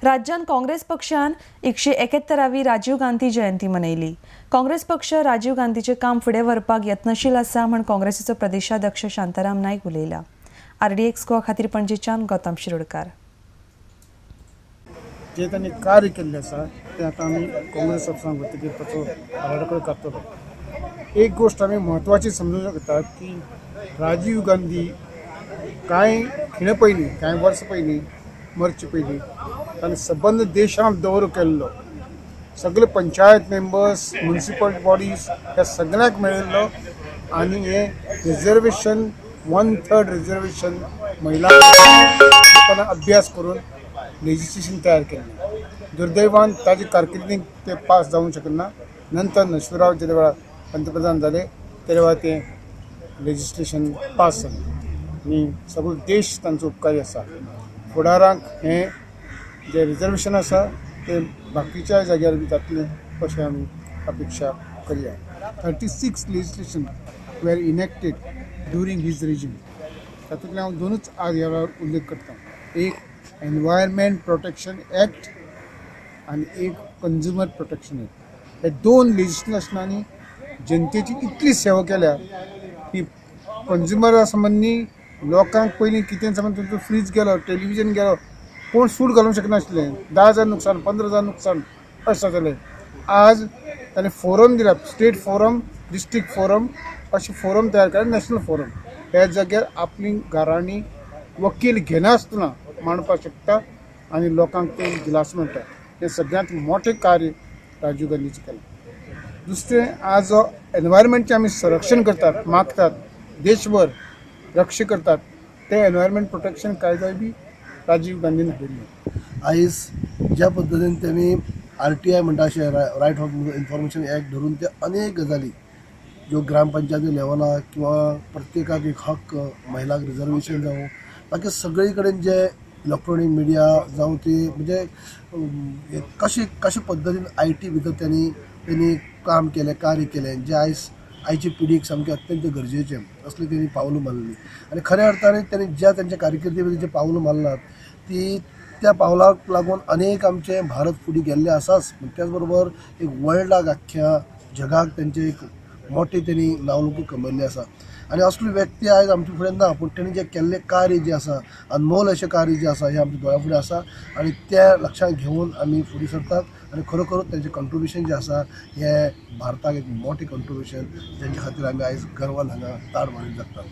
राज्यात काँग्रेस पक्षान 171वी राजीव गांधी जयंती मनयली। काँग्रेस पक्ष राजीव गांधीचे काम फुडें व्हरपाक यत्नशील आसा म्हण काँग्रेसीचो प्रदेशाध्यक्ष शांताराम नायक उलयला। RDX गोवा खातीर पणजेच्यान गौतम शिरोडकार। जे त्यांनी कार्य केल्लें आसा तें आतां आमी काँग्रेस पक्षान वतकीर ताचो आराखडो करतलो। एक गोष्ट आमी म्हत्वाची समजूंक शकता की राजीव गांधी कांय खिणे पयलीं कांय वर्सां पयलीं मरचे पयलीं ताणें सबंद देशांत दौरो केल्लो। सगळे पंचायत मेंबर्स, म्युनिसिपल बॉडीज ह्या सगळ्यांक मेळिल्लो आनी हे रिजर्वेशन 1/3 रिजर्वेशन महिलांक अभ्यास करून लेजिस्लेशन तयार केल्लें। दुर्दैवान ताजे कारकिर्दीक ते पास जावंक शकना। नंतर नरसिंहराव जे वेळार पंतप्रधान जाले ते वेळार ते लेजिस्लेशन पास जालें आनी सगळो देश तांचो उपकारी आसा। फुडाराक हें जे रिजर्वेशन आसा ते बाकीच्या जाग्यार बी जातलें अशें आमी अपेक्षा करया। 36 लेजिस्लेशन वेर इनेक्टेड ड्युरींग हीज रेजीम। तातूंतले हांव दोनूच आज ह्या वेळार उल्लेख करता। एक एनवायरमेंट प्रोटेक्शन एक्ट आनी एक कंज्युमर प्रोटेक्शन एक्ट। हे दोन लेजिस्लेशनांनी जनतेची इतली सेवा केल्या की कंज्युमरा संबंधी लोकांक पयलीं कितें समज तुमचो फ्रीज गेलो, टेलिविजन गेलो, कोण सूट घालूंक शकनाशिल्ले। 10,000 नुकसान, 15,000 नुकसान अशें जालें। आज ताणें फोरम दिला, स्टेट फोरम, डिस्ट्रिक्ट फोरम अशें फोरम तयार केला, नॅशनल फोरम। ह्या जाग्यार आपली घरांनी वकील घेनासतना मांडपाक शकता आनी लोकांक ते दिलास मेळटा। हें सगळ्यांत मोठें कार्य राजीव गांधीचें केलें। दुसरें, आज जो एनवायरमेंटचें आमी संरक्षण करतात, मागतात, देशभर रक्षा करतात, ते एनवायरमेंट प्रोटेक्शन कायदोय बी राजीव गांधीन हाडिल्लो। आयज ज्या पद्दतीन त्यांनी RTI म्हणटा अशें रायट ऑफ इन्फॉर्मेशन एक्ट धरून ते अनेक गजाली ज्यो ग्रामपंचायती लेवलार किंवा प्रत्येकाक एक हक्क, महिलांक रिजर्वेशन जावं, बाकी सगळे कडेन जे इलेक्ट्रॉनीक मिडिया जावं ती म्हणजे कशे पद्दतीन IT भितर त्यांनी काम केलें, कार्य केलें, जे आयची पिढीक सामकें अत्यंत गरजेचें असलें त्यांनी पावलां मारलीं। आनी खऱ्या अर्थान त्यांनी ज्या त्यांच्या कारकिर्दी भितर जे पावलां मारलात त्या पावलाक लागून अनेक आमचे भारत फुडें गेल्ले आसाच, त्याच बरोबर एक वर्ल्डाक आख्ख्या जगाक त्यांचे एक मोठे त्यांनी नावलौकीक कमयल्ले आसा। आनी असले व्यक्ती आयज आमचे फुडें ना, पूण तेणी जे केल्लें कार्य जे आसा, अनमोल अशें कार्य जे आसा, हें आमच्या दोळ्या फुडें आसा आनी त्या लक्षांत घेवन आमी फुडें सरतात। आनी खरोखरूच तेंचें कंट्रिब्युशन जें आसा हें भारताक एक मोठें कंट्रिब्युशन, जेंच्या खातीर आमी आयज गर्वान हांगा ताड मारीत जगतात।